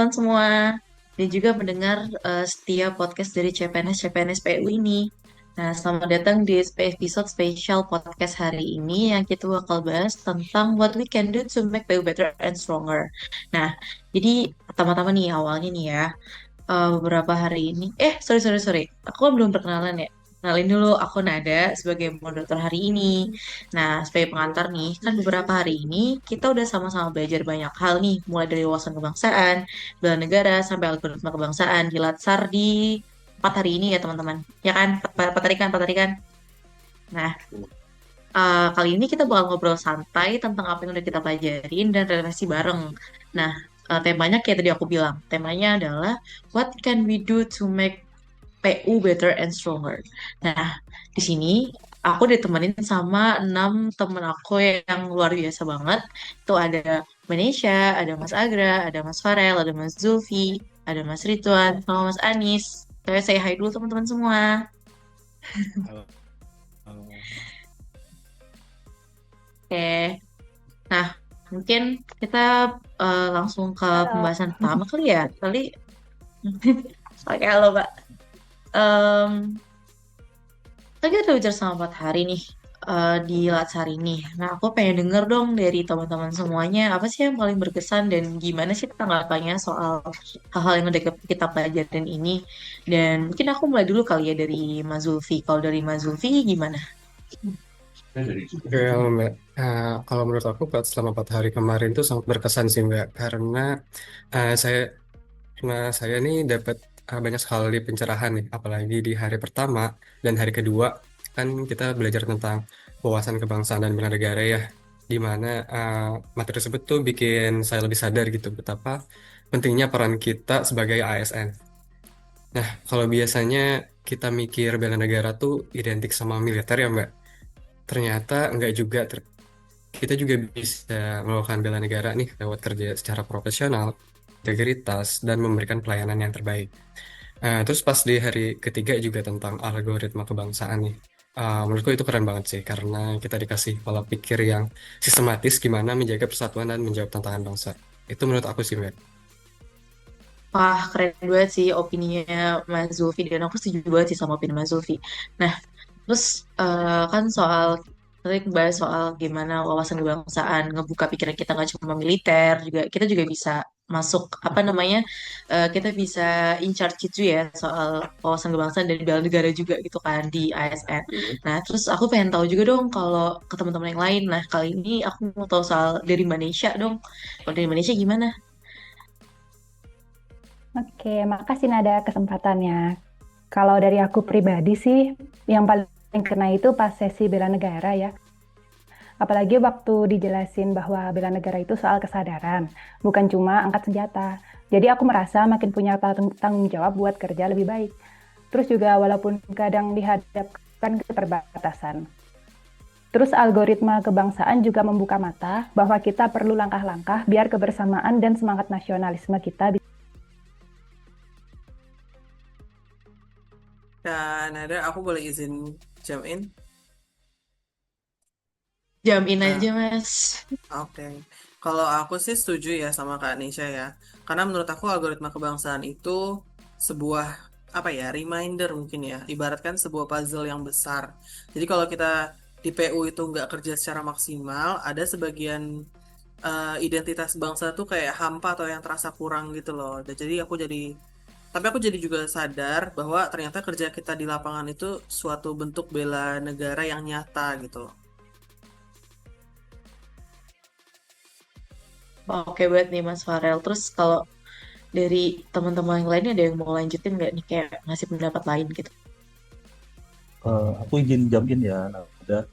teman-teman semua dan juga mendengar setiap podcast dari CPNS PU ini. Nah, selamat datang di episode spesial podcast hari ini yang kita bakal bahas tentang what we can do to make PU better and stronger. Nah, jadi pertama-tama nih awalnya nih ya, beberapa hari ini. Sorry. Aku kan belum perkenalan ya. Kenalin dulu, aku Nada sebagai moderator hari ini. Nah, sebagai pengantar nih, kan beberapa hari ini kita udah sama-sama belajar banyak hal nih, mulai dari wawasan kebangsaan, bela negara, sampai algoritma kebangsaan di Latsar di 4 hari ini ya teman-teman. Ya kan, 4 hari kan. Nah, kali ini kita bakal ngobrol santai tentang apa yang udah kita pelajarin dan refleksi bareng. Nah, temanya kayak tadi aku bilang, temanya adalah what can we do to make PU better and stronger. Nah, di sini aku ditemenin sama 6 temen aku yang luar biasa banget. Itu ada Manesha, ada Mas Agra, ada Mas Farel, ada Mas Zulfi, ada Mas Ridwan, sama Mas Anis. Saya hai dulu teman-teman semua. Halo, halo. Oke. Nah, mungkin kita langsung ke Halo. pembahasan pertama kali ya. Oke, halo Mbak. Em, Tadi kita udah bicara sama 4 hari nih di Latsar ini. Nah, aku pengen denger dong dari teman-teman semuanya, apa sih yang paling berkesan dan gimana sih tanggapannya soal hal-hal yang udah kita pelajarin ini. Dan mungkin aku mulai dulu kali ya dari Mas Zulfi. Kalau dari Mas Zulfi gimana? Oke, halo Mbak. Kalau menurut aku selama 4 hari kemarin tuh sangat berkesan sih Mbak, karena uh, saya saya nih dapat banyak sekali pencerahan nih, apalagi di hari pertama dan hari kedua kan kita belajar tentang wawasan kebangsaan dan bela negara ya, di mana materi tersebut tuh bikin saya lebih sadar gitu betapa pentingnya peran kita sebagai ASN. Nah, kalau biasanya kita mikir bela negara tuh identik sama militer ya Mbak. Ternyata enggak juga. Kita juga bisa melakukan bela negara nih lewat kerja secara profesional, integritas, dan memberikan pelayanan yang terbaik. Terus pas di hari ketiga juga tentang algoritma kebangsaan nih. Menurutku itu keren banget sih, karena kita dikasih pola pikir yang sistematis gimana menjaga persatuan dan menjawab tantangan bangsa. Itu menurut aku sih, Mbak. Wah, keren banget sih opininya Mas Zulfi dan aku setuju banget sih sama opini Mas Zulfi. Nah, terus kan soal tadi bahas soal gimana wawasan kebangsaan ngebuka pikiran kita nggak cuma militer juga kita juga bisa masuk apa namanya kita bisa in charge gitu ya soal wawasan kebangsaan dan bela negara juga gitu kan di ASN. Nah terus aku pengen tahu juga dong kalau ke teman-teman yang lain. Nah kali ini aku mau tahu soal dari Malaysia dong. Kalau dari Malaysia gimana? Oke, makasih Nada kesempatannya. Kalau dari aku pribadi sih, yang paling kena itu pas sesi bela negara ya. Apalagi waktu dijelasin bahwa bela negara itu soal kesadaran, bukan cuma angkat senjata. Jadi aku merasa makin punya tanggung jawab buat kerja lebih baik. Terus juga walaupun kadang dihadapkan keterbatasan. Terus algoritma kebangsaan juga membuka mata bahwa kita perlu langkah-langkah biar kebersamaan dan semangat nasionalisme kita. Dan ada aku boleh izin jump in. Jamin Nah, aja Mas. oke. Kalau aku sih setuju ya sama Kak Nisha ya. Karena menurut aku algoritma kebangsaan itu sebuah apa ya, reminder mungkin ya. Ibaratkan sebuah puzzle yang besar. Jadi kalau kita di PU itu nggak kerja secara maksimal, ada sebagian identitas bangsa tuh kayak hampa atau yang terasa kurang gitu loh. Dan tapi aku jadi juga sadar bahwa ternyata kerja kita di lapangan itu suatu bentuk bela negara yang nyata gitu loh. Oke banget nih Mas Farel. Terus kalau dari teman-teman yang lainnya ada yang mau lanjutin nggak nih kayak ngasih pendapat lain gitu? Aku izin jump in ya, nah, udah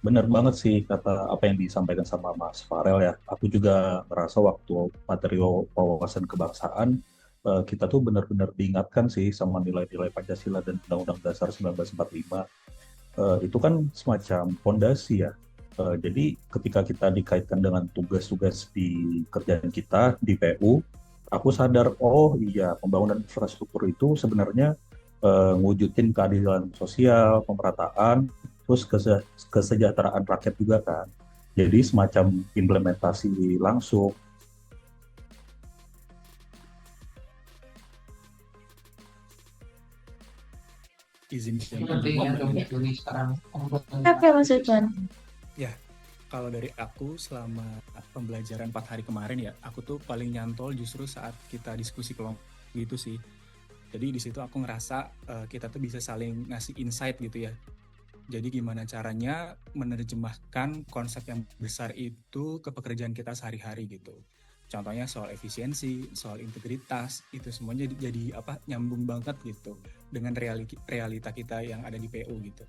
benar banget sih kata apa yang disampaikan sama Mas Farel ya. Aku juga merasa waktu materi wawasan kebangsaan kita tuh benar-benar diingatkan sih sama nilai-nilai Pancasila dan Undang-Undang Dasar 1945. Itu kan semacam fondasi ya. Jadi ketika kita dikaitkan dengan tugas-tugas di kerjaan kita di PU, aku sadar, oh iya, pembangunan infrastruktur itu sebenarnya ngewujudin keadilan sosial, pemerataan, terus kesejahteraan rakyat juga kan. Jadi semacam implementasi langsung izin Kita untuk tinggal berbagi. dulu sekarang. Oke, Mas Ridwan. Ya, kalau dari aku selama pembelajaran 4 hari kemarin ya, aku tuh paling nyantol justru saat kita diskusi kelompok gitu sih. Jadi di situ aku ngerasa kita tuh bisa saling ngasih insight gitu ya. Jadi gimana caranya menerjemahkan konsep yang besar itu ke pekerjaan kita sehari-hari gitu. Contohnya soal efisiensi, soal integritas, itu semuanya jadi nyambung banget gitu dengan realita kita yang ada di PU gitu.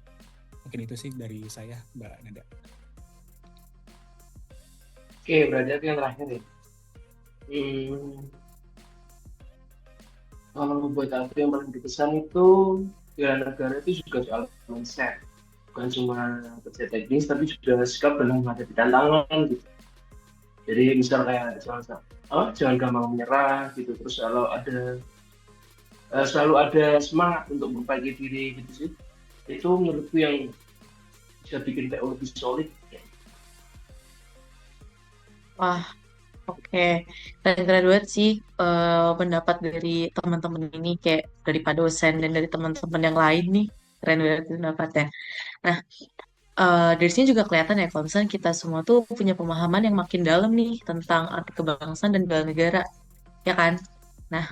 Mungkin itu sih dari saya, Mbak Nada. Oke, berarti aku yang terakhir ya. Hmm, kalau buat aku yang paling berkesan itu bela negara itu juga soal mindset. Bukan cuma kerja teknis, tapi juga sikap dalam menghadapi tantangan gitu. Jadi misal kayak jangan gampang menyerah gitu. Terus selalu ada semangat untuk memperbaiki diri gitu sih. Itu menurutku yang bisa bikin PO lebih solid. Wah, oke. Keren-keren banget sih pendapat dari teman-teman ini kayak dari Pak dosen dan dari teman-teman yang lain nih. Keren banget pendapatnya. Nah, dari sini juga kelihatan ya kalau misalnya kita semua tuh punya pemahaman yang makin dalam nih tentang arti kebangsaan dan bela negara, ya kan? Nah,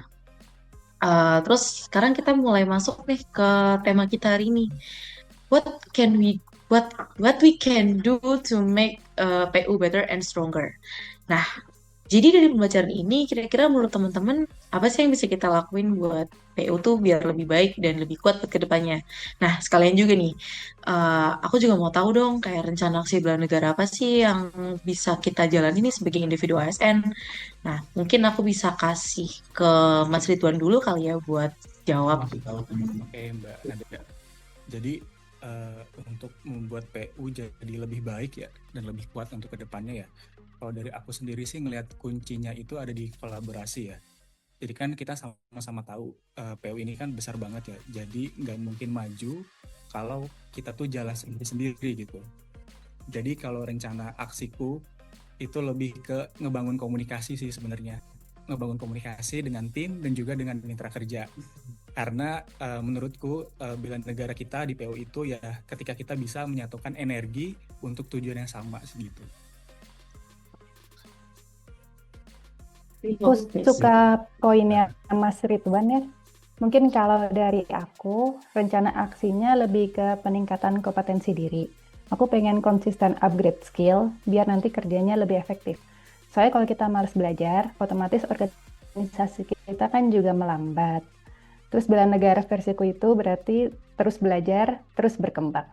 terus sekarang kita mulai masuk nih ke tema kita hari ini. What can we what we can do to make PU better and stronger? Nah, jadi dari pembelajaran ini, kira-kira menurut teman-teman, apa sih yang bisa kita lakuin buat PU tuh biar lebih baik dan lebih kuat ke depannya? Nah, sekalian juga nih, aku juga mau tahu dong, kayak rencana aksi bela negara apa sih yang bisa kita jalani nih sebagai individu ASN? Nah, mungkin aku bisa kasih ke Mas Ridwan dulu kali ya buat jawab. Oke, Mbak Nada. Jadi untuk membuat PU jadi lebih baik ya dan lebih kuat untuk kedepannya ya. Kalau dari aku sendiri sih ngelihat kuncinya itu ada di kolaborasi ya. Jadi kan kita sama-sama tahu PU ini kan besar banget ya. Jadi nggak mungkin maju kalau kita tuh jalan sendiri-sendiri gitu. Jadi kalau rencana aksiku itu lebih ke ngebangun komunikasi sih sebenarnya. Ngebangun komunikasi dengan tim dan juga dengan mitra kerja. Karena menurutku bela negara kita di PU itu ya ketika kita bisa menyatukan energi untuk tujuan yang sama segitu. Aku suka poinnya Mas Ridwan ya. Mungkin kalau dari aku, rencana aksinya lebih ke peningkatan kompetensi diri. Aku pengen konsisten upgrade skill, biar nanti kerjanya lebih efektif. Soalnya kalau kita malas belajar, otomatis organisasi kita kan juga melambat. Terus bela negara versiku itu berarti terus belajar, terus berkembang.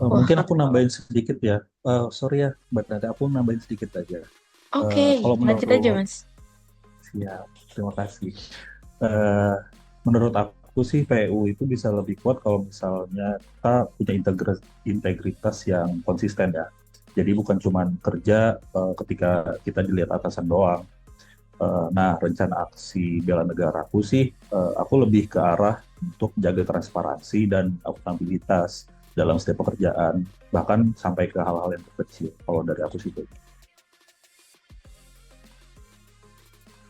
Mungkin aku nambahin sedikit ya. Sorry ya, Mbak Nada, aku nambahin sedikit aja. Oke, Kalau lanjut aja menurut Mas. Siap, terima kasih. Menurut aku sih PU itu bisa lebih kuat kalau misalnya kita punya integritas yang konsisten ya. Jadi bukan cuma kerja ketika kita dilihat atasan doang. Nah, rencana aksi bela negaraku sih, aku lebih ke arah untuk jaga transparansi dan akuntabilitas dalam setiap pekerjaan, bahkan sampai ke hal-hal yang kecil. Kalau dari aku sih itu.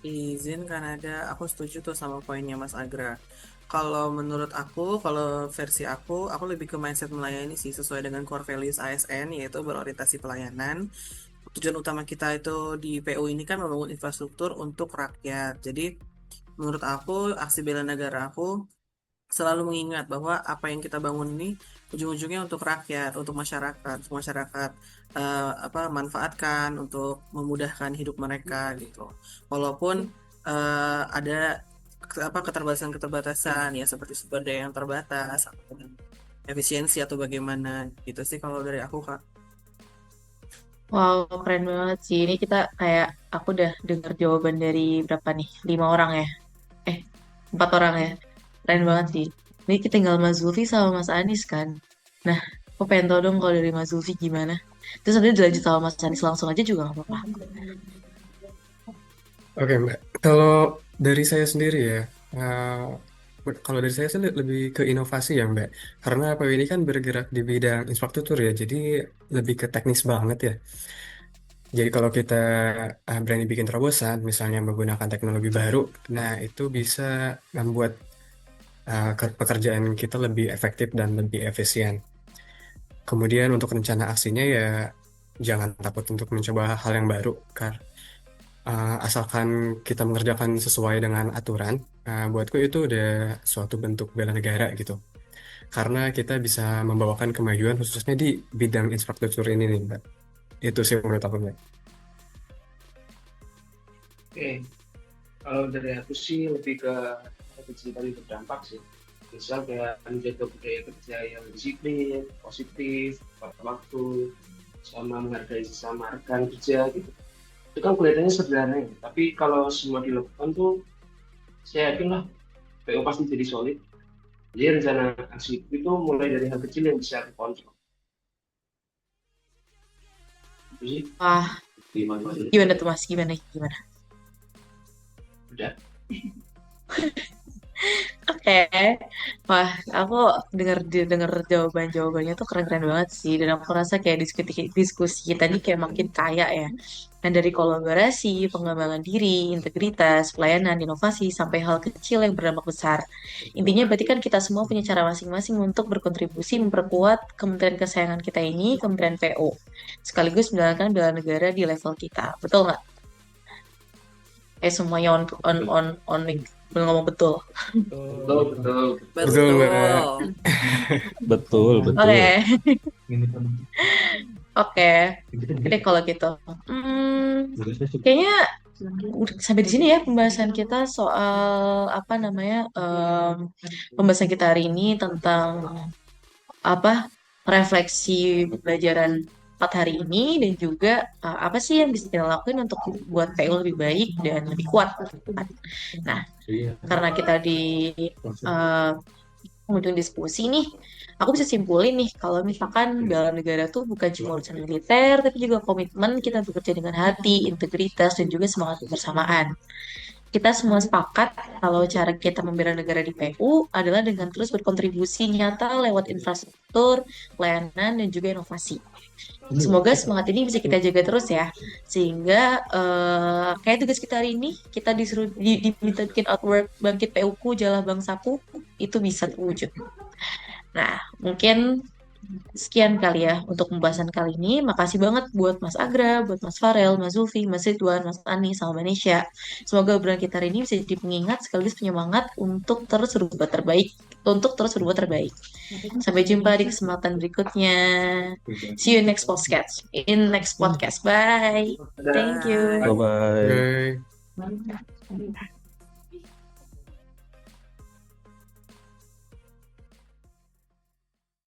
Izin Kanada, aku setuju tuh sama poinnya Mas Agra. Kalau menurut aku, kalau versi aku lebih ke mindset melayani sih sesuai dengan core values ASN yaitu berorientasi pelayanan. Tujuan utama kita itu di PU ini kan membangun infrastruktur untuk rakyat. Jadi menurut aku aksi bela negara aku selalu mengingat bahwa apa yang kita bangun ini ujung-ujungnya untuk rakyat, untuk masyarakat manfaatkan untuk memudahkan hidup mereka gitu. Walaupun ada keterbatasan-keterbatasan ya seperti sumber daya yang terbatas, atau efisiensi atau bagaimana gitu sih kalau dari aku Kak. Wow, keren banget sih. Ini kita kayak aku udah dengar jawaban dari berapa nih? 5 orang ya? Eh, 4 orang ya? Keren banget sih. Ini kita tinggal Mas Zulfi sama Mas Anis kan. Nah, aku pengen tahu dong kalau dari Mas Zulfi gimana. Terus nanti dilanjut sama Mas Anis langsung aja juga nggak apa-apa. Oke, Mbak. Kalau dari saya sendiri ya, eh, kalau dari saya sih lebih ke inovasi ya, Mbak. Karena PW ini kan bergerak di bidang infrastruktur ya, jadi lebih ke teknis banget ya. Jadi kalau kita berani bikin terobosan, misalnya menggunakan teknologi baru, nah itu bisa membuat pekerjaan kita lebih efektif dan lebih efisien. Kemudian untuk rencana aksinya ya jangan takut untuk mencoba hal yang baru, asalkan kita mengerjakan sesuai dengan aturan. Buatku itu udah suatu bentuk bela negara gitu. Karena kita bisa membawakan kemajuan khususnya di bidang infrastruktur ini nih, Mbak. Itu sih menurut aku, Mbak. Oke, kalau dari aku sih lebih ke kecintaan berdampak sih. Misal kayak menjaga budaya kerja yang disiplin, positif, tepat waktu, sama menghargai sesama rekan kerja gitu. Itu kan kelihatannya sederhana ya, tapi kalau semua dilakukan tuh saya yakin lah PO pasti jadi solid. Jadi rencana aksi itu mulai dari hal kecil yang bisa dikontrol. Itu sih. Wah, gimana tuh Mas? Gimana? Udah. Oke, wah, aku denger jawabannya tuh keren-keren banget sih, dan aku rasa kayak diskusi kita ini kayak makin kaya ya. Dan dari kolaborasi, pengembangan diri, integritas, pelayanan, inovasi, sampai hal kecil yang berdampak besar. Intinya berarti kan kita semua punya cara masing-masing untuk berkontribusi memperkuat kementerian kesayangan kita ini, Kementerian PO, sekaligus menjalankan bela negara di level kita. Betul nggak? Semuanya on mic. Belum ngomong betul. Betul. Betul, Mbak. Betul. Oke. Oke. Oke, kalau gitu. Kayaknya udah sampai di sini ya pembahasan kita soal apa namanya pembahasan kita hari ini tentang apa refleksi pembelajaran 4 hari ini, dan juga apa sih yang bisa kita lakuin untuk buat PU lebih baik dan lebih kuat. Nah, karena kita di penghujung diskusi nih, aku bisa simpulin nih kalau misalkan bela negara tuh bukan cuma urusan militer, tapi juga komitmen kita bekerja dengan hati, integritas, dan juga semangat kebersamaan. Kita semua sepakat kalau cara kita membela negara di PU adalah dengan terus berkontribusi nyata lewat infrastruktur, pelayanan, dan juga inovasi. Semoga semangat ini bisa kita jaga terus ya, sehingga kayak tugas kita hari ini, kita disuruh diminta bikin artwork bangkit PU-ku, Jalah Bangsaku, itu bisa terwujud. Nah, mungkin sekian kali ya untuk pembahasan kali ini. Makasih banget buat Mas Agra, buat Mas Farel, Mas Zulfi, Mas Ridwan, Mas Ani, sama Mbak Nesya. Semoga obrolan kita hari ini bisa jadi pengingat sekaligus penyemangat untuk terus berbuat terbaik. Sampai jumpa di kesempatan berikutnya. See you next podcast. Bye. Thank you. Bye-bye. Bye.